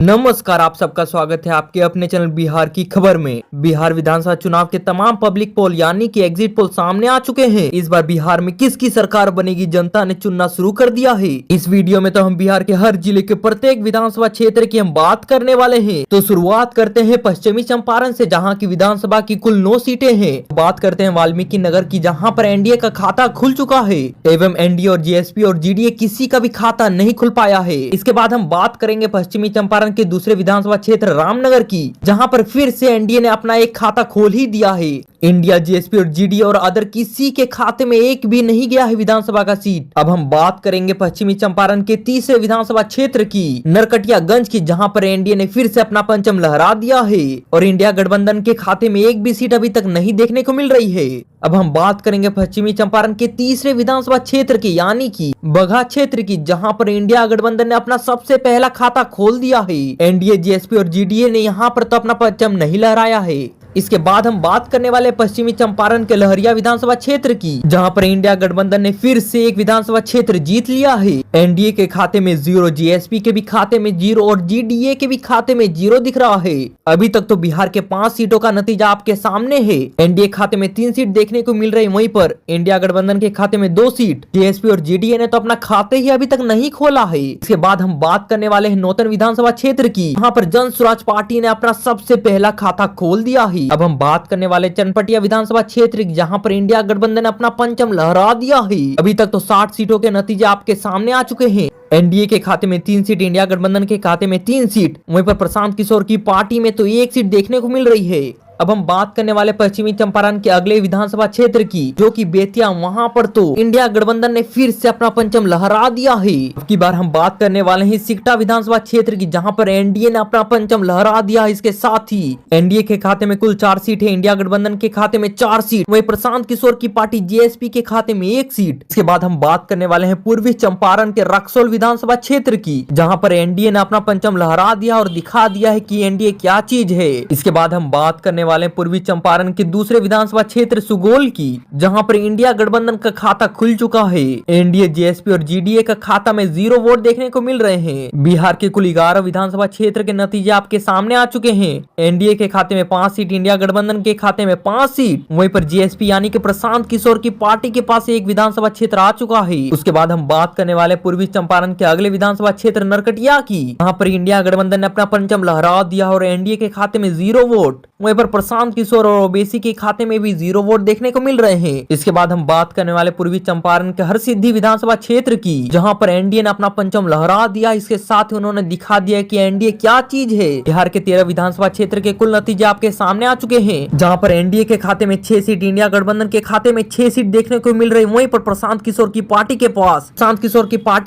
नमस्कार, आप सबका स्वागत है आपके अपने चैनल बिहार की खबर में। बिहार विधानसभा चुनाव के तमाम पब्लिक पोल यानी कि एग्जिट पोल सामने आ चुके हैं। इस बार बिहार में किसकी सरकार बनेगी, जनता ने चुनना शुरू कर दिया है। इस वीडियो में तो हम बिहार के हर जिले के प्रत्येक विधानसभा क्षेत्र की हम बात करने वाले हैं। तो शुरुआत करते हैं पश्चिमी चंपारण से, जहाँ की विधानसभा की कुल 9 सीटें हैं। बात करते हैं वाल्मीकि नगर की, जहाँ पर एनडीए का खाता खुल चुका है एवं एनडीए और जीएसपी और जीडीए किसी का भी खाता नहीं खुल पाया है। इसके बाद हम बात करेंगे पश्चिमी चंपारण के दूसरे विधानसभा क्षेत्र रामनगर की, जहां पर फिर से एनडीए ने अपना एक खाता खोल ही दिया है। इंडिया, जीएसपी और जीडीए और अदर किसी के खाते में एक भी नहीं गया है विधानसभा का सीट। अब हम बात करेंगे पश्चिमी चंपारण के तीसरे विधानसभा क्षेत्र की, नरकटियागंज की, जहां पर एनडीए ने फिर से अपना परचम लहरा दिया है और इंडिया गठबंधन के खाते में एक भी सीट अभी तक नहीं देखने को मिल रही है। अब हम बात करेंगे पश्चिमी चंपारण के तीसरे विधानसभा क्षेत्र की यानी कि बगहा क्षेत्र की, जहां पर इंडिया गठबंधन ने अपना सबसे पहला खाता खोल दिया है। एनडीए, जीएसपी और जीडीए ने यहां पर तो अपना परचम नहीं लहराया है। इसके बाद हम बात करने वाले पश्चिमी चंपारण के लहरिया विधानसभा क्षेत्र की, जहां पर इंडिया गठबंधन ने फिर से एक विधानसभा क्षेत्र जीत लिया है। एनडीए के खाते में 0, जीएसपी के भी खाते में 0 और जीडीए के भी खाते में 0 दिख रहा है। अभी तक तो बिहार के 5 सीटों का नतीजा आपके सामने है। एनडीए खाते में 3 सीट देखने को मिल रही, वहीं पर इंडिया गठबंधन के खाते में 2 सीट। जीएसपी और जीडीए ने तो अपना खाते ही अभी तक नहीं खोला है। इसके बाद हम बात करने वाले हैं नौतन विधानसभा क्षेत्र की, जहाँ पर जन स्वराज पार्टी ने अपना सबसे पहला खाता खोल दिया है। अब हम बात करने वाले चनपटिया विधानसभा क्षेत्र, जहां पर इंडिया गठबंधन अपना पंचम लहरा दिया है। अभी तक तो 60 सीटों के नतीजे आपके सामने आ चुके हैं। एनडीए के खाते में 3 सीट, इंडिया गठबंधन के खाते में 3 सीट, वहीं पर प्रशांत किशोर की पार्टी में तो 1 सीट देखने को मिल रही है। अब हम बात करने वाले पश्चिमी चंपारण के अगले विधानसभा क्षेत्र की, जो कि बेतिया, वहां पर तो इंडिया गठबंधन ने फिर से अपना पंचम लहरा दिया है। अब की बार हम बात करने वाले हैं सिकटा विधानसभा क्षेत्र की, जहां पर एनडीए ने अपना पंचम लहरा दिया है। इसके साथ ही एनडीए के खाते में कुल 4 सीट है, इंडिया गठबंधन के खाते में 4 सीट, वही प्रशांत किशोर की पार्टी जीएसपी के खाते में 1 सीट। इसके बाद हम बात करने वाले हैं पूर्वी चंपारण के रक्सौल विधानसभा क्षेत्र की, जहां पर एनडीए ने अपना पंचम लहरा दिया और दिखा दिया है कि एनडीए क्या चीज है। इसके बाद हम बात करने वाले पूर्वी चंपारण के दूसरे विधानसभा क्षेत्र सुगोल की, जहां पर इंडिया गठबंधन का खाता खुल चुका है। एनडीए, जीएसपी और जीडीए का खाता में 0 वोट देखने को मिल रहे हैं। बिहार के कुल 11 विधानसभा क्षेत्र के नतीजे आपके सामने आ चुके हैं। एनडीए के खाते में 5 सीट, इंडिया गठबंधन के खाते में 5 सीट, वहीं पर जीएसपी यानी कि प्रशांत किशोर की पार्टी के पास एक विधानसभा क्षेत्र आ चुका है। उसके बाद हम बात करने वाले पूर्वी चंपारण के अगले विधानसभा क्षेत्र नरकटिया की, जहां पर इंडिया गठबंधन ने अपना परचम लहरा दिया और एनडीए के खाते में 0 वोट, वहीं पर प्रशांत किशोर और ओबीसी के खाते में भी 0 वोट देखने को मिल रहे हैं। इसके बाद हम बात करने वाले पूर्वी चंपारण के हरसिद्धि विधानसभा क्षेत्र की, जहां पर एनडीए ने अपना पंचम लहरा दिया। इसके साथ ही उन्होंने दिखा दिया कि एनडीए क्या चीज है। बिहार के 13 विधानसभा क्षेत्र के कुल नतीजे आपके सामने आ चुके हैं, जहां पर एनडीए के खाते में 6 सीट, इंडिया गठबंधन के खाते में 6 सीट देखने को मिल रही, वहीं पर प्रशांत किशोर की पार्टी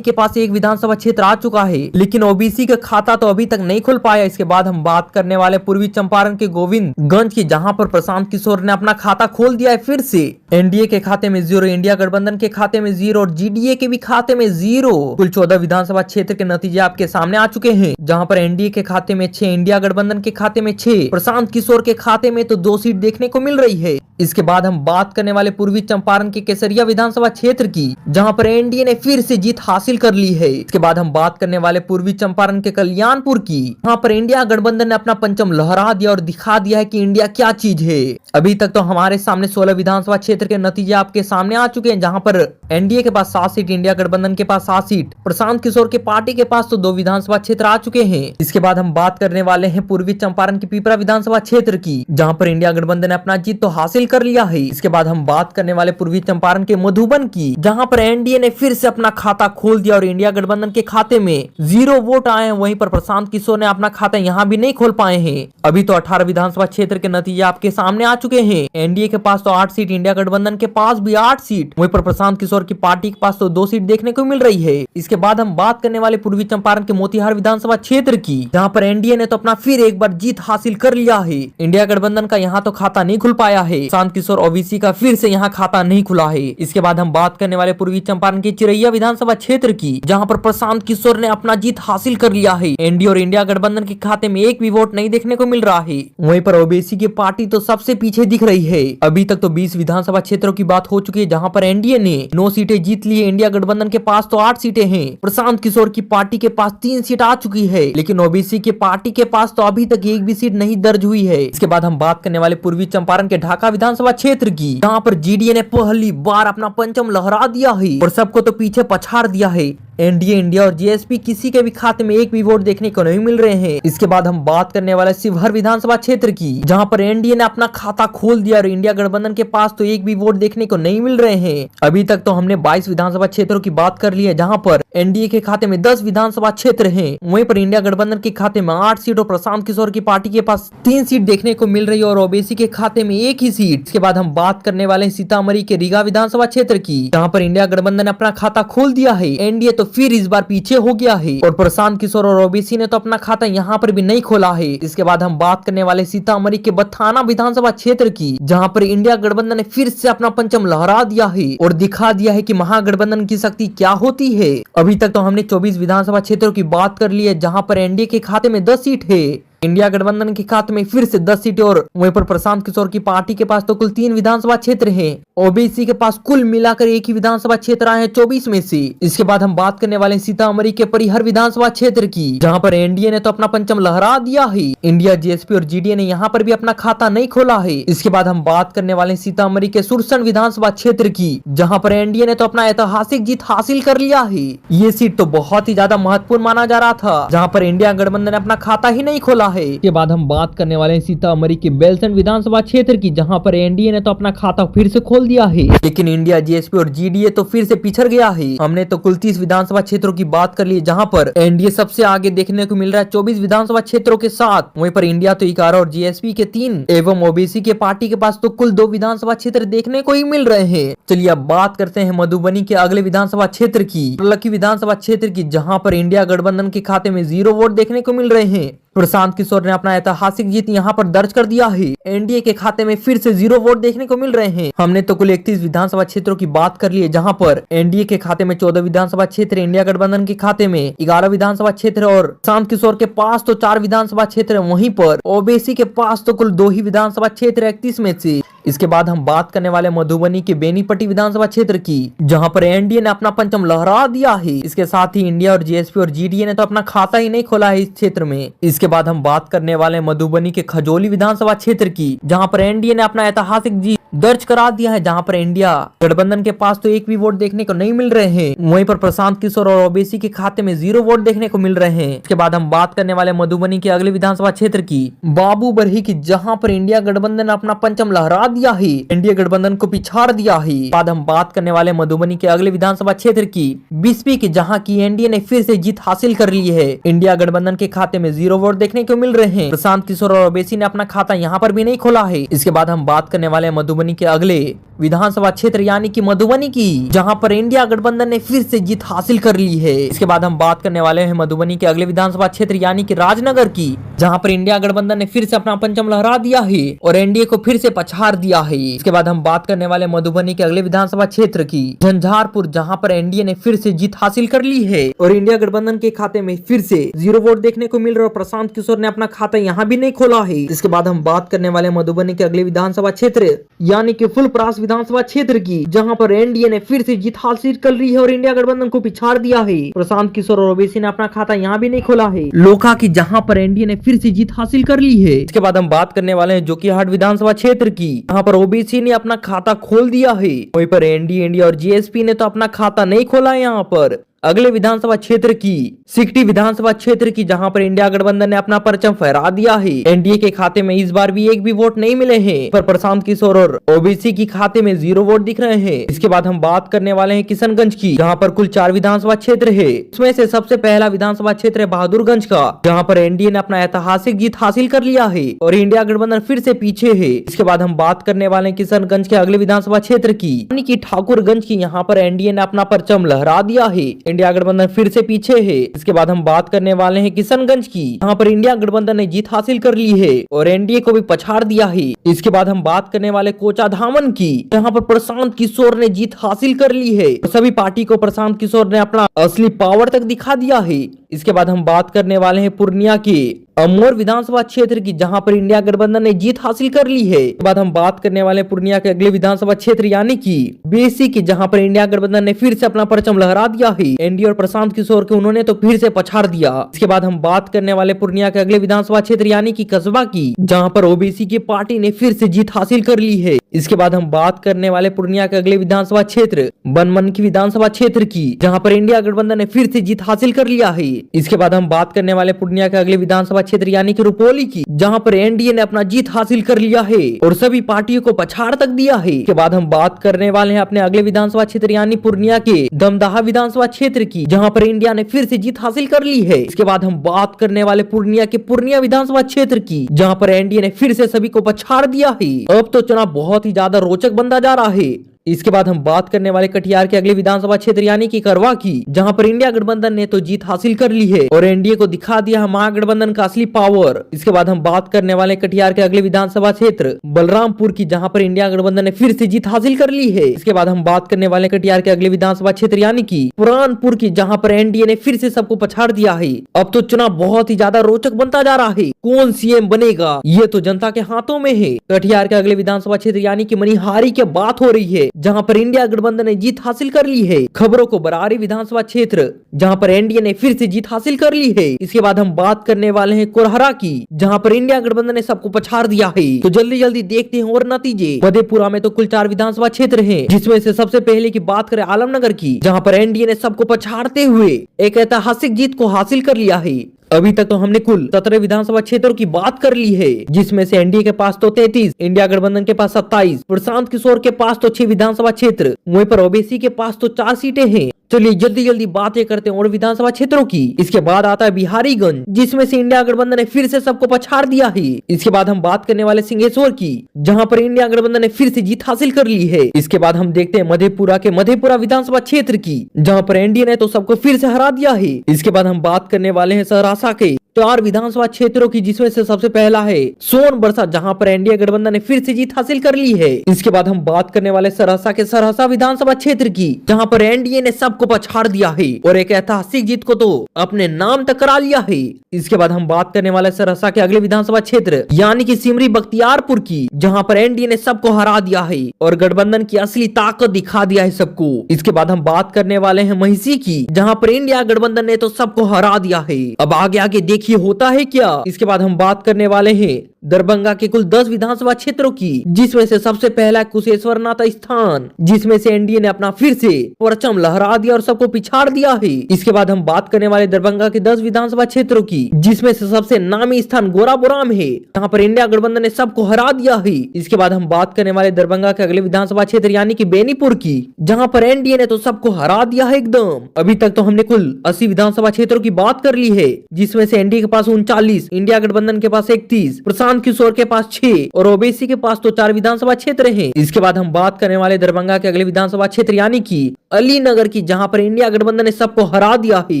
के पास एक विधानसभा क्षेत्र आ चुका है, लेकिन ओबीसी का खाता तो अभी तक नहीं खुल पाया। इसके बाद हम बात करने वाले पूर्वी चंपारण के गोविंदगंज की, जहां पर प्रशांत किशोर ने अपना खाता खोल दिया है फिर से। एनडीए के खाते में 0, इंडिया गठबंधन के खाते में 0 और जीडीए के भी खाते में 0। कुल 14 विधानसभा क्षेत्र के नतीजे आपके सामने आ चुके हैं, जहां पर एनडीए के खाते में 6, इंडिया गठबंधन के खाते में 6, प्रशांत किशोर के खाते में तो 2 सीट देखने को मिल रही है। इसके बाद हम बात करने वाले पूर्वी चंपारण के केसरिया विधानसभा क्षेत्र की, जहां पर एनडीए ने फिर से जीत हासिल कर ली है। इसके बाद हम बात करने वाले पूर्वी चंपारण के कल्याणपुर की, जहां पर इंडिया गठबंधन ने अपना पंचम लहरा दिया और दिखा दिया है कि इंडिया क्या चीज है। अभी तक तो हमारे सामने 16 विधानसभा क्षेत्र के नतीजे आपके सामने आ चुके हैं, जहां पर एनडीए के पास 7 सीट, इंडिया गठबंधन के पास 7 सीट, प्रशांत किशोर के पार्टी के पास तो 2 विधानसभा क्षेत्र आ चुके हैं। इसके बाद हम बात करने वाले हैं पूर्वी चंपारण की पिपरा विधानसभा क्षेत्र की, जहां पर इंडिया गठबंधन ने अपना जीत तो हासिल कर लिया है। इसके बाद हम बात करने वाले पूर्वी चंपारण के मधुबन की, जहां पर एनडीए ने फिर से अपना खाता खोल दिया और इंडिया गठबंधन के खाते में 0 वोट आए हैं, वहीं पर प्रशांत किशोर ने अपना खाता यहां भी नहीं खोल पाए हैं। अभी तो 18 विधानसभा क्षेत्र के नतीजे आपके सामने आ चुके हैं। एनडीए के पास तो 8 सीट, इंडिया गठबंधन के पास भी 8 सीट, वहीं पर प्रशांत किशोर की पार्टी के पास तो 2 सीट देखने को मिल रही है। इसके बाद हम बात करने वाले पूर्वी चंपारण के मोतिहार विधानसभा क्षेत्र की, जहां पर एनडीए ने तो अपना फिर एक बार जीत हासिल कर लिया है। इंडिया गठबंधन का यहाँ तो खाता नहीं खुल पाया है, प्रशांत किशोर ओबीसी का फिर से यहाँ खाता नहीं खुला है। इसके बाद हम बात करने वाले पूर्वी चंपारण के चिरैया विधानसभा क्षेत्र की, जहाँ पर प्रशांत किशोर ने अपना जीत हासिल कर लिया है। एनडीए और इंडिया गठबंधन के खाते में एक भी वोट नहीं देखने को मिल रहा है, वहीं पर ओबीसी ओबीसी की पार्टी तो सबसे पीछे दिख रही है। अभी तक तो 20 विधानसभा क्षेत्रों की बात हो चुकी है, जहां पर एनडीए ने 9 सीटें जीत ली है। इंडिया गठबंधन के पास तो 8 सीटें हैं। प्रशांत किशोर की पार्टी के पास 3 सीट आ चुकी है, लेकिन ओबीसी की पार्टी के पास तो अभी तक एक भी सीट नहीं दर्ज हुई है। इसके बाद हम बात करने वाले पूर्वी चंपारण के ढाका विधानसभा क्षेत्र की, जहाँ पर जीडीए ने पहली बार अपना परचम लहरा दिया है और सबको तो पीछे पछाड़ दिया है। एनडीए, इंडिया और जीएसपी किसी के भी खाते में एक भी वोट देखने को नहीं मिल रहे हैं। इसके बाद हम बात करने वाले शिवहर विधानसभा क्षेत्र की, जहां पर एनडीए ने अपना खाता खोल दिया और इंडिया गठबंधन के पास तो एक भी वोट देखने को नहीं मिल रहे हैं। अभी तक तो हमने 22 विधानसभा क्षेत्रों की बात कर ली है, जहां पर एनडीए के खाते में 10 विधानसभा क्षेत्र हैं। वहीं पर इंडिया गठबंधन के खाते में 8 सीट और प्रशांत किशोर की पार्टी के पास 3 सीट देखने को मिल रही है और ओबीसी के खाते में 1 ही सीट। इसके बाद हम बात करने वाले हैं सीतामढ़ी के रीगा विधानसभा क्षेत्र की, जहाँ पर इंडिया गठबंधन ने अपना खाता खोल दिया है। एनडीए तो फिर इस बार पीछे हो गया है और प्रशांत किशोर और ओबीसी ने तो अपना खाता यहाँ पर भी नहीं खोला है। इसके बाद हम बात करने वाले सीतामढ़ी के बथाना विधानसभा क्षेत्र की, जहाँ पर इंडिया गठबंधन ने फिर से अपना परचम लहरा दिया है और दिखा दिया है कि महागठबंधन की शक्ति क्या होती है। अभी तक तो हमने 24 विधानसभा क्षेत्रों की बात कर ली है, जहाँ पर एनडीए के खाते में 10 सीट है। इंडिया गठबंधन के खाते में फिर से 10 सीटें और वहीं पर प्रशांत किशोर की पार्टी के पास तो कुल 3 विधानसभा क्षेत्र हैं। ओबीसी के पास कुल मिलाकर एक ही विधानसभा क्षेत्र आए हैं 24 में से। इसके बाद हम बात करने वाले सीतामढ़ी के परिहर विधानसभा क्षेत्र की, जहां पर एनडीए ने तो अपना परचम लहरा दिया है। इंडिया, जीएसपी और जीडीए ने यहाँ पर भी अपना खाता नहीं खोला है। इसके बाद हम बात करने वाले सीतामढ़ी के सुरसंड विधानसभा क्षेत्र की, जहाँ पर एनडीए ने तो अपना ऐतिहासिक जीत हासिल कर लिया है। ये सीट तो बहुत ही ज्यादा महत्वपूर्ण माना जा रहा था, जहाँ पर इंडिया गठबंधन ने अपना खाता ही नहीं खोला है। इसके बाद हम बात करने वाले हैं सीतामढ़ी के बेलसंड विधानसभा क्षेत्र की, जहां पर एनडीए ने तो अपना खाता फिर से खोल दिया है, लेकिन इंडिया, जीएसपी और जीडीए तो फिर से पिछड़ गया है। हमने तो कुल 30 विधानसभा क्षेत्रों की बात कर ली, जहां पर एनडीए सबसे आगे देखने को मिल रहा है 24 विधानसभा क्षेत्रों के साथ। वहीं पर इंडिया तो 11 और जीएसपी के 3 एवं ओबीसी के पार्टी के पास तो कुल 2 विधानसभा क्षेत्र देखने को ही मिल रहे हैं। चलिए अब बात करते हैं मधुबनी के अगले विधानसभा क्षेत्र की, लकी विधानसभा क्षेत्र की, जहां पर इंडिया गठबंधन के खाते में 0 वोट देखने को मिल रहे हैं। प्रशांत किशोर ने अपना ऐतिहासिक जीत यहाँ पर दर्ज कर दिया है। एनडीए के खाते में फिर से 0 वोट देखने को मिल रहे हैं। हमने तो कुल 31 विधानसभा क्षेत्रों की बात कर ली है, जहाँ पर एनडीए के खाते में 14 विधानसभा क्षेत्र, इंडिया गठबंधन के खाते में 11 विधानसभा क्षेत्र और प्रशांत किशोर के पास तो 4 विधानसभा क्षेत्र। वहीं पर ओबीसी के पास तो कुल 2 ही विधानसभा क्षेत्र 31 में से। इसके बाद हम बात करने वाले मधुबनी के बेनीपट्टी विधानसभा क्षेत्र की, जहां पर एनडीए ने अपना परचम लहरा दिया है। इसके साथ ही इंडिया और जीएसपी और जीडीए ने तो अपना खाता ही नहीं खोला है इस क्षेत्र में। इसके बाद हम बात करने वाले मधुबनी के खजोली विधानसभा क्षेत्र की, जहां पर एनडीए ने अपना ऐतिहासिक जीत दर्ज करा दिया है, जहां पर इंडिया गठबंधन के पास तो एक भी वोट देखने को नहीं मिल रहे हैं। वहीं पर प्रशांत किशोर और ओबीसी के खाते में 0 वोट देखने को मिल रहे हैं। इसके बाद हम बात करने वाले मधुबनी के अगले विधानसभा क्षेत्र की, बाबू बरही की, जहां पर इंडिया गठबंधन ने अपना परचम लहरा दिया है, एनडीए गठबंधन को पिछाड़ दिया है। बाद हम बात करने वाले मधुबनी के अगले विधानसभा क्षेत्र की, बिस्पी की, जहां की एनडीए ने फिर से जीत हासिल कर ली है। इंडिया गठबंधन के खाते में 0 वोट देखने को मिल रहे हैं। प्रशांत किशोर और ओबीसी ने अपना खाता यहाँ पर भी नहीं खोला है। इसके बाद हम बात करने वाले मधुबनी के अगले विधानसभा क्षेत्र यानी कि मधुबनी की, जहां पर इंडिया गठबंधन ने फिर से जीत हासिल कर ली है। इसके बाद हम बात करने वाले हैं मधुबनी के अगले विधानसभा क्षेत्र यानी कि राजनगर की, जहां पर इंडिया गठबंधन ने फिर से अपना परचम लहरा दिया है और एनडीए को फिर से पछाड़ दिया है। इसके बाद हम बात करने वाले मधुबनी के अगले विधानसभा क्षेत्र की, झंझारपुर, जहां पर एनडीए ने फिर से जीत हासिल कर ली है और इंडिया गठबंधन के खाते में फिर से 0 वोट देखने को मिल रहा है। प्रशांत किशोर ने अपना खाता यहाँ भी नहीं खोला है। इसके बाद हम बात करने वाले मधुबनी के अगले विधानसभा क्षेत्र यानी कि फुलपरास विधानसभा क्षेत्र की, जहां पर एनडीए ने फिर से जीत हासिल कर ली है और इंडिया गठबंधन को पिछाड़ दिया है। प्रशांत किशोर और ओबीसी ने अपना खाता यहाँ भी नहीं खोला है। लोका की, जहां पर एनडीए ने फिर से जीत हासिल कर ली है। इसके बाद हम बात करने वाले हैं जोकीहाट विधानसभा क्षेत्र की, जहां पर ओबीसी ने अपना खाता खोल दिया है। वहीं पर एनडीए, इंडिया और जीएसपी ने तो अपना खाता नहीं खोला है। यहाँ पर अगले विधानसभा क्षेत्र की सिकटी विधानसभा क्षेत्र की, जहां पर इंडिया गठबंधन ने अपना परचम फहरा दिया है। एनडीए के खाते में इस बार भी एक भी वोट नहीं मिले हैं, पर प्रशांत किशोर और ओबीसी की खाते में 0 वोट दिख रहे हैं। इसके बाद हम बात करने वाले हैं किशनगंज की, जहां पर कुल 4 विधानसभा क्षेत्र है। इसमें से सबसे पहला विधानसभा क्षेत्र है बहादुरगंज का, जहां पर एनडीए ने अपना ऐतिहासिक जीत हासिल कर लिया है और इंडिया गठबंधन फिर से पीछे है। इसके बाद हम बात करने वाले हैं किशनगंज के अगले विधानसभा क्षेत्र की, यानी कि ठाकुरगंज की, यहाँ पर एनडीए ने अपना परचम लहरा दिया है। इंडिया गठबंधन फिर से पीछे है। इसके बाद हम बात करने वाले हैं किशनगंज की, यहाँ पर इंडिया गठबंधन ने जीत हासिल कर ली है और एनडीए को भी पछाड़ दिया है। इसके बाद हम बात करने वाले कोचाधामन की, यहाँ पर प्रशांत किशोर ने जीत हासिल कर ली है और सभी पार्टी को प्रशांत किशोर ने अपना असली पावर तक दिखा दिया है। इसके बाद हम बात करने वाले हैं पूर्णिया के अमोर विधानसभा क्षेत्र की, जहां पर इंडिया गठबंधन ने जीत हासिल कर ली है। इसके बाद हम बात करने वाले पूर्णिया के अगले विधानसभा क्षेत्र यानी कि बेसी की, जहां पर इंडिया गठबंधन ने फिर से अपना परचम लहरा दिया है। एनडीए और प्रशांत किशोर के उन्होंने तो फिर से पछाड़ दिया। इसके बाद हम बात करने वाले पूर्णिया के अगले विधानसभा क्षेत्र यानी कि कस्बा की, जहां पर ओबीसी की पार्टी ने फिर से जीत हासिल कर ली है। इसके बाद हम बात करने वाले पूर्णिया के अगले विधानसभा क्षेत्र बनमन की विधानसभा क्षेत्र की, जहां पर इंडिया गठबंधन ने फिर से जीत हासिल कर लिया है। इसके बाद हम बात करने वाले पूर्णिया के अगले विधानसभा क्षेत्र यानी कि रुपौली की, जहां पर एनडीए ने अपना जीत हासिल कर लिया है और सभी पार्टियों को पछाड़ तक दिया है। इसके बाद हम बात करने वाले हैं अपने अगले विधानसभा क्षेत्र यानी पूर्णिया के दमदाहा विधानसभा क्षेत्र की, जहां पर इंडिया ने फिर से जीत हासिल कर ली है। इसके बाद हम बात करने वाले पूर्णिया के पूर्णिया विधानसभा क्षेत्र की, जहां पर एनडीए ने फिर से सभी को पछाड़ दिया है। अब तो चुनाव बहुत ही ज्यादा रोचक बनता जा रहा है। इसके बाद हम बात करने वाले कटिहार के अगले विधानसभा क्षेत्र यानी कि करवा की, जहां पर इंडिया गठबंधन ने तो जीत हासिल कर ली है और एनडीए को दिखा दिया है महागठबंधन का असली पावर। इसके बाद हम बात करने वाले कटिहार के अगले विधानसभा क्षेत्र बलरामपुर की, जहां पर इंडिया गठबंधन ने फिर से जीत हासिल कर ली है। इसके बाद हम बात करने वाले कटिहार के अगले विधानसभा क्षेत्र यानी कि पुरानपुर की, जहां पर एनडीए ने फिर से सबको पछाड़ दिया है। अब तो चुनाव बहुत ही ज्यादा रोचक बनता जा रहा है। कौन सीएम बनेगा ये तो जनता के हाथों में है। कटिहार के अगले विधानसभा क्षेत्र यानी कि मनिहारी की बात हो रही है, जहां पर इंडिया गठबंधन ने जीत हासिल कर ली है। खबरों को बरारी विधानसभा क्षेत्र, जहां पर एनडीए ने फिर से जीत हासिल कर ली है। इसके बाद हम बात करने वाले हैं कोरहरा की, जहां पर इंडिया गठबंधन ने सबको पछाड़ दिया है। तो जल्दी जल्दी देखते हैं और नतीजे। मधेपुरा में तो कुल 4 विधानसभा क्षेत्र हैं, जिसमें से सबसे पहले की बात करें आलमनगर की, जहां पर एनडीए ने सबको पछाड़ते हुए एक ऐतिहासिक जीत को हासिल कर लिया है। अभी तक तो हमने कुल 17 विधानसभा क्षेत्रों की बात कर ली है, जिसमें से एनडीए के पास तो 33, इंडिया गठबंधन के पास 27, प्रशांत किशोर के पास तो 6 विधानसभा क्षेत्र, वहीं पर ओबीसी के पास तो 4 सीटें हैं। चलिए जल्दी जल्दी बातें करते हैं और विधानसभा क्षेत्रों की। इसके बाद आता है बिहारीगंज, जिसमें से इंडिया गठबंधन ने फिर से सबको पछाड़ दिया है। इसके बाद हम बात करने वाले सिंहेश्वर की, जहां पर इंडिया गठबंधन ने फिर से जीत हासिल कर ली है। इसके बाद हम देखते हैं मधेपुरा के मधेपुरा विधानसभा क्षेत्र की, जहां पर एनडीए ने तो सबको फिर से हरा दिया है। इसके बाद हम बात करने वाले हैं सहरसा के 4 विधानसभा क्षेत्रों की, जिसमें से सबसे पहला है सोनबरसा, जहां पर एनडीए गठबंधन ने फिर से जीत हासिल कर ली है। इसके बाद हम बात करने वाले सहरसा के सहरसा विधानसभा क्षेत्र की, जहां पर एनडीए ने सबको पछाड़ दिया है और एक ऐतिहासिक जीत को तो अपने नाम तक करा लिया है। इसके बाद हम बात करने वाले सहरसा के अगले विधानसभा क्षेत्र यानी कि सिमरी बख्तियारपुर की, जहां पर एनडीए ने सबको हरा दिया है और गठबंधन की असली ताकत दिखा दिया है सबको। इसके बाद हम बात करने वाले हैं महिसी की, जहां पर इंडिया गठबंधन ने तो सबको हरा दिया है। अब आगे आगे देखिए होता है क्या। इसके बाद हम बात करने वाले हैं दरभंगा के कुल 10 विधानसभा क्षेत्रों की, जिसमें से सबसे पहला कुशेश्वरनाथ स्थान, जिसमें से एनडीए ने अपना फिर से परचम लहरा दिया और सबको पिछाड़ दिया है। इसके बाद हम बात करने वाले दरभंगा के 10 विधानसभा क्षेत्रों की, जिसमें से सबसे नामी स्थान गोराबोराम है, जहां पर इंडिया गठबंधन ने सबको हरा दिया है। इसके बाद हम बात करने वाले दरभंगा के अगले विधानसभा क्षेत्र यानी कि बेनीपुर की, जहां पर एनडीए ने तो सबको हरा दिया है एकदम। अभी तक तो हमने कुल 80 विधानसभा क्षेत्रों की बात कर ली है, जिसमें से एनडीए के पास 39, इंडिया गठबंधन के पास 31, प्रशांत किशोर के पास 6 और ओबीसी के पास तो 4 विधानसभा क्षेत्र हैं। इसके बाद हम बात करने वाले दरभंगा के अगले विधानसभा क्षेत्र यानी कि अलीनगर की, जहां पर इंडिया गठबंधन ने सबको हरा दिया है।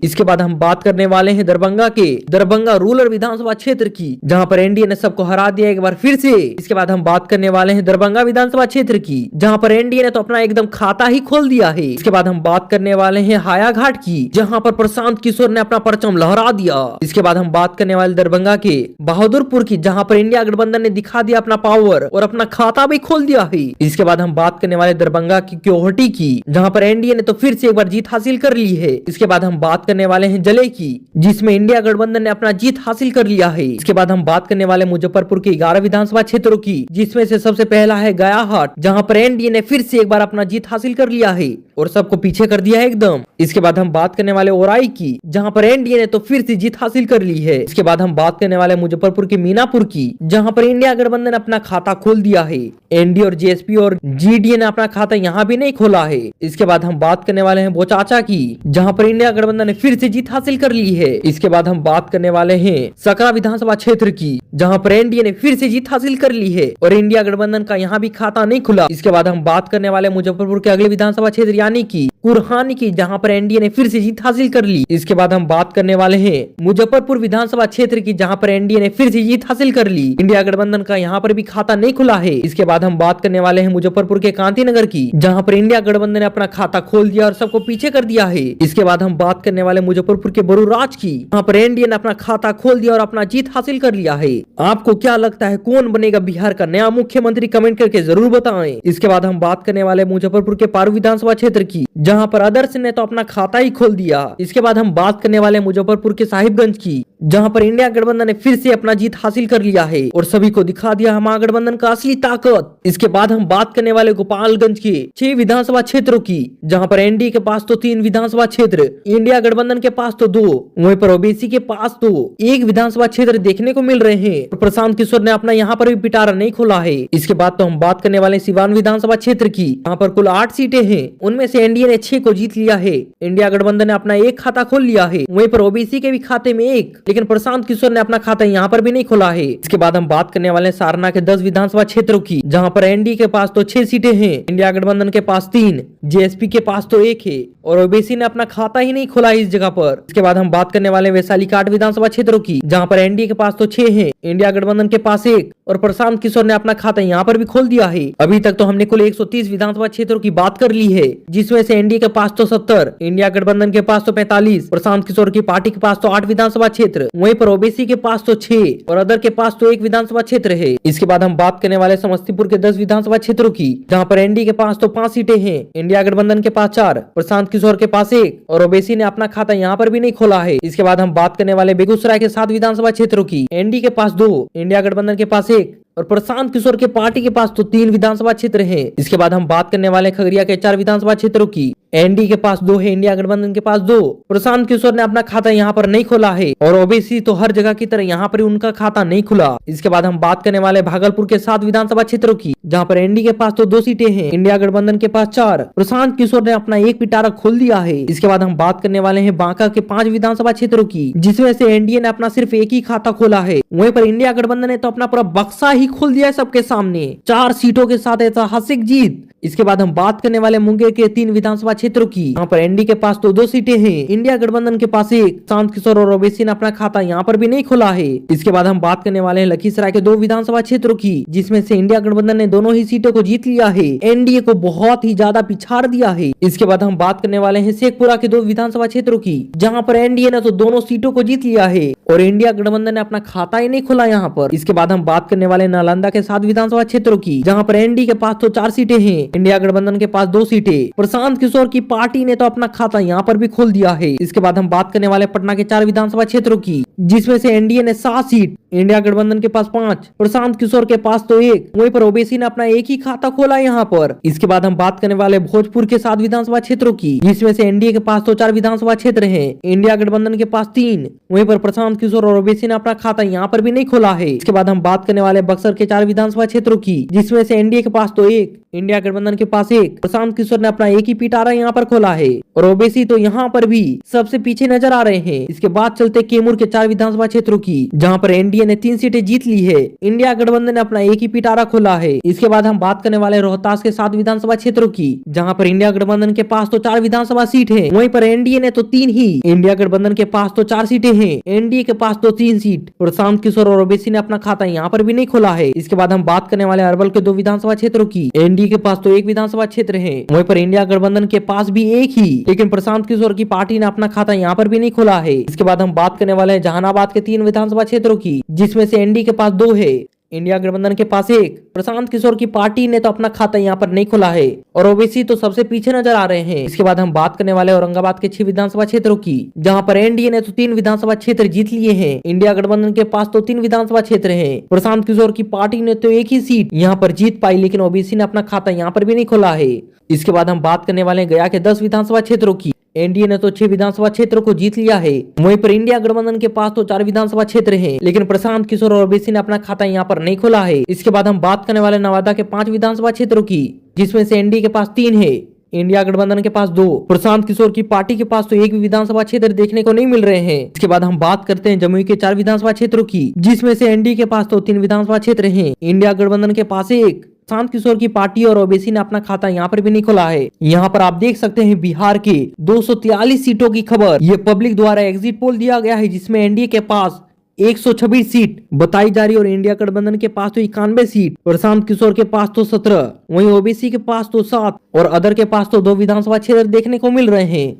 इसके बाद हम बात करने वाले हैं दरभंगा के दरभंगा रूरल विधानसभा क्षेत्र की, जहां पर एनडीए ने सबको हरा दिया एक बार फिर से। इसके बाद हम बात करने वाले हैं दरभंगा विधानसभा क्षेत्र की, जहां पर एनडीए ने तो अपना एकदम खाता ही खोल दिया है। इसके बाद हम बात करने वाले हैं हायाघाट की, जहां पर प्रशांत किशोर ने अपना परचम लहरा दिया। इसके बाद हम बात करने वाले दरभंगा के बहादुरपुर की, जहां पर इंडिया गठबंधन ने दिखा दिया अपना पावर और अपना खाता भी खोल दिया है। इसके बाद हम बात करने वाले दरभंगा की क्योहटी की, जहां पर एनडीए ने तो फिर से एक बार जीत हासिल कर ली है। इसके बाद हम बात करने वाले हैं जले की, जिसमें इंडिया गठबंधन ने अपना जीत हासिल कर लिया है। इसके बाद हम बात करने वाले मुजफ्फरपुर के 11 विधानसभा क्षेत्रों की, जिसमें से सबसे पहला है गयाहाट, जहां पर एनडीए ने फिर से एक बार अपना जीत हासिल कर लिया है और सबको पीछे कर दिया है एकदम। इसके बाद हम बात करने वाले ओराई की, जहां पर एनडीए ने तो फिर से जीत हासिल कर ली है। इसके बाद हम बात करने वाले मुजफ्फरपुर के मीनापुर की, जहां पर इंडिया गठबंधन ने अपना खाता खोल दिया है। एनडीए और जेएसपी और जीडीए ने अपना खाता यहां भी नहीं खोला है। इसके बाद हम बात करने वाले हैं बोचाचा की, जहां पर इंडिया गठबंधन ने फिर से जीत हासिल कर ली है। इसके बाद हम बात करने वाले हैं सकरा विधानसभा क्षेत्र की, जहां पर एनडीए ने फिर से जीत हासिल कर ली है और इंडिया गठबंधन का यहां भी खाता नहीं खुला। इसके बाद हम बात करने वाले मुजफ्फरपुर के अगले विधानसभा क्षेत्र यानी कि कुरहानी की, जहां पर एनडीए ने फिर से जीत हासिल कर ली। इसके बाद हम बात करने वाले हैं मुजफ्फरपुर विधानसभा क्षेत्र की, जहां पर एनडीए ने फिर से जीत हासिल कर ली। इंडिया गठबंधन का यहां पर भी खाता नहीं खुला है। इसके बाद हम बात करने वाले हैं मुजफ्फरपुर के कांतीनगर की, जहां पर इंडिया गठबंधन ने अपना खाता खोल दिया और सबको पीछे कर दिया है। इसके बाद हम बात करने वाले मुजफ्फरपुर के बरूराज की, जहां पर एनडीए ने अपना खाता खोल दिया और अपना जीत हासिल कर लिया है। आपको क्या लगता है कौन बनेगा बिहार का नया मुख्यमंत्री? कमेंट करके जरूर बताएं। इसके बाद हम बात करने वाले मुजफ्फरपुर के पारू विधानसभा क्षेत्र की, जहां पर आदर्श ने तो अपना खाता ही खोल दिया। इसके बाद हम बात करने वाले मुजफ्फरपुर के साहिबगंज की, जहां पर इंडिया गठबंधन ने फिर से अपना जीत हासिल कर लिया है और सभी को दिखा दिया महागठबंधन का असली ताकत। इसके बाद हम बात करने वाले गोपालगंज के 6 विधानसभा क्षेत्रों की, जहां पर एनडीए के पास तो 3 विधानसभा क्षेत्र, इंडिया गठबंधन के पास तो 2, वहीं पर ओबीसी के पास तो 1 विधानसभा क्षेत्र देखने को मिल रहे हैं। और प्रशांत किशोर ने अपना यहाँ पर भी पिटारा नहीं खोला है। इसके बाद तो हम बात करने वाले सिवान विधानसभा क्षेत्र की, जहाँ पर कुल 8 सीटें हैं, उनमें से एनडीए ने 6 को जीत लिया है। इंडिया गठबंधन ने अपना 1 खाता खोल लिया है, वहीं पर ओबीसी के भी खाते में 1, लेकिन प्रशांत किशोर ने अपना खाता यहाँ पर भी नहीं खोला है। इसके बाद हम बात करने वाले सारना के 10 विधानसभा क्षेत्रों की, जहाँ पर एनडीए के पास तो 6 सीटें हैं, इंडिया गठबंधन के पास 3, जेएसपी के पास तो 1 है और ओबीसी ने अपना खाता ही नहीं खोला इस जगह पर। इसके बाद हम बात करने वाले वैशाली के 8 विधानसभा क्षेत्रों की, जहाँ पर एनडीए के पास तो 6 है, इंडिया गठबंधन के पास 1 और प्रशांत किशोर ने अपना खाता यहाँ पर भी खोल दिया है। अभी तक तो हमने कुल 130 विधानसभा क्षेत्रों की बात कर ली है, जिसमें से एनडीए के पास तो 70, इंडिया गठबंधन के पास तो 45, प्रशांत किशोर की पार्टी के पास तो 8 विधानसभा क्षेत्र, वहीं पर ओबीसी के पास तो 6 और अदर के पास तो 1 विधानसभा क्षेत्र है। इसके बाद हम बात करने वाले समस्तीपुर के 10 विधानसभा क्षेत्रों की, जहाँ पर एनडीए के पास तो 5 सीटें हैं, इंडिया गठबंधन के पास 4, प्रशांत किशोर के पास 1 और ओबीसी ने अपना खाता यहाँ पर भी नहीं खोला है। इसके बाद हम बात करने वाले बेगूसराय के 7 विधानसभा क्षेत्रों की, एनडीए के पास 2, इंडिया गठबंधन के पास 1 और प्रशांत किशोर के पार्टी के पास तो 3 विधानसभा क्षेत्र हैं। इसके बाद हम बात करने वाले खगड़िया के 4 विधानसभा क्षेत्रों की, एनडीए के पास 2 है, इंडिया गठबंधन के पास 2, प्रशांत किशोर ने अपना खाता यहाँ पर नहीं खोला है और ओबीसी तो हर जगह की तरह यहाँ पर उनका खाता नहीं खुला। इसके बाद हम बात करने वाले भागलपुर के 7 विधानसभा क्षेत्रों की, जहाँ पर एनडीए के पास तो 2 सीटें हैं, इंडिया गठबंधन के पास 4, प्रशांत किशोर ने अपना 1 पिटारा खोल दिया है। इसके बाद हम बात करने वाले हैं बांका के 5 विधानसभा क्षेत्रों की, जिसमें से एनडीए ने अपना सिर्फ 1 ही खाता खोला है, वहीं पर इंडिया गठबंधन ने तो अपना पूरा बक्सा ही खोल दिया है सबके सामने, 4 सीटों के साथ ऐतिहासिक जीत। इसके बाद हम बात करने वाले मुंगेर के 3 विधानसभा क्षेत्रों की, यहाँ पर एनडीए के पास तो 2 सीटें हैं, इंडिया गठबंधन के पास 1, प्रशांत किशोर और ओबीसी ने अपना खाता यहाँ पर भी नहीं खोला है। इसके बाद हम बात करने वाले हैं लखीसराय के 2 विधानसभा क्षेत्रों की, जिसमें से इंडिया गठबंधन ने दोनों ही सीटों को जीत लिया है, एनडीए को बहुत ही ज्यादा पिछाड़ दिया है। इसके बाद हम बात करने वाले हैं शेखपुरा के 2 विधानसभा क्षेत्रों की, जहाँ पर एनडीए ने तो दोनों सीटों को जीत लिया है और इंडिया गठबंधन ने अपना खाता ही नहीं खोला यहाँ पर। इसके बाद हम बात करने वाले नालंदा के 7 विधानसभा क्षेत्रों की, जहाँ पर एनडीए के पास तो 4 सीटें हैं, इंडिया गठबंधन के पास 2 सीटें, प्रशांत किशोर की पार्टी ने तो अपना खाता यहाँ पर भी खोल दिया है। इसके बाद हम बात करने वाले पटना के 4 विधानसभा क्षेत्रों की, जिसमें से एनडीए ने 7 सीट, इंडिया गठबंधन के पास 5, प्रशांत किशोर के पास तो 1, वहीं पर ओबीसी ने अपना 1 ही खाता खोला यहाँ पर। इसके बाद हम बात करने वाले भोजपुर के 7 विधानसभा क्षेत्रों की, जिसमें से एनडीए के पास तो 4 विधानसभा क्षेत्र हैं, इंडिया गठबंधन के पास 3, वहीं पर प्रशांत किशोर और ओबीसी ने अपना खाता यहाँ पर भी नहीं खोला है। इसके बाद हम बात करने वाले बक्सर के 4 विधानसभा क्षेत्रों की, जिसमें से एनडीए के पास तो 1, इंडिया गठबंधन के पास 1, प्रशांत किशोर ने अपना 1 ही पिटारा यहाँ पर खोला है और ओबीसी तो यहाँ पर भी सबसे पीछे नजर आ रहे हैं। इसके बाद चलते कैमूर के 4 विधानसभा क्षेत्रों की, जहाँ पर एनडीए ने 3 सीटें जीत ली है, इंडिया गठबंधन ने अपना 1 ही पिटारा खोला है। इसके बाद हम बात करने वाले रोहतास के 7 विधानसभा क्षेत्रों की, जहाँ पर इंडिया गठबंधन के पास तो 4 विधानसभा सीट है, वहीं पर एनडीए ने तो 3 ही, इंडिया गठबंधन के पास तो 4 सीटें हैं, एनडीए के पास तो 3 सीट, प्रशांत किशोर और ओबीसी ने अपना खाता यहाँ पर भी नहीं खोला है। इसके बाद हम बात करने वाले अरवल के 2 विधानसभा क्षेत्रों की, एनडीए के पास तो 1 विधानसभा क्षेत्र है, वहीं पर इंडिया गठबंधन के पास भी 1 ही, लेकिन प्रशांत किशोर की पार्टी ने अपना खाता यहाँ पर भी नहीं खोला है। इसके बाद हम बात करने वाले हैं जहानाबाद के 3 विधानसभा क्षेत्रों की, जिसमें से एनडीए के पास 2 है, इंडिया गठबंधन के पास 1, प्रशांत किशोर की पार्टी ने तो अपना खाता यहाँ पर नहीं खोला है और ओबीसी तो सबसे पीछे नजर आ रहे हैं। इसके बाद हम बात करने वाले औरंगाबाद के 6 विधानसभा क्षेत्रों की, जहाँ पर एनडीए ने तो 3 विधानसभा क्षेत्र जीत लिए हैं, इंडिया गठबंधन के पास तो 3 विधानसभा क्षेत्र हैं, प्रशांत किशोर की पार्टी ने तो 1 ही सीट यहाँ पर जीत पाई, लेकिन ओबीसी ने अपना खाता यहाँ पर भी नहीं खोला है। इसके बाद हम बात करने वाले गया के 10 विधानसभा क्षेत्रों की, एनडीए ने तो 6 विधानसभा क्षेत्रों को जीत लिया है, वहीं पर इंडिया गठबंधन के पास तो 4 विधानसभा क्षेत्र हैं, लेकिन प्रशांत किशोर और ओबीसी ने अपना खाता यहाँ पर नहीं खोला है। इसके बाद हम बात करने वाले नवादा के 5 विधानसभा क्षेत्रों की, जिसमें से एनडीए के पास 3 है, इंडिया गठबंधन के पास 2, प्रशांत किशोर की पार्टी के पास तो एक भी विधानसभा क्षेत्र देखने को नहीं मिल रहे हैं। इसके बाद हम बात करते हैं जमुई के 4 विधानसभा क्षेत्रों की, जिसमें से एनडीए के पास तो 3 विधानसभा क्षेत्र हैं, इंडिया गठबंधन के पास 1। प्रशांत किशोर की पार्टी और ओबीसी ने अपना खाता यहाँ पर भी नहीं खोला है। यहाँ पर आप देख सकते हैं बिहार के 243 सीटों की खबर। ये पब्लिक द्वारा एग्जिट पोल दिया गया है, जिसमें एनडीए के पास 126 सीट बताई जा रही और इंडिया गठबंधन के पास तो 91 सीट, प्रशांत किशोर के पास तो 17, वहीं ओबीसी के पास तो 7 और अदर के पास तो 2 विधानसभा क्षेत्र देखने को मिल रहे हैं।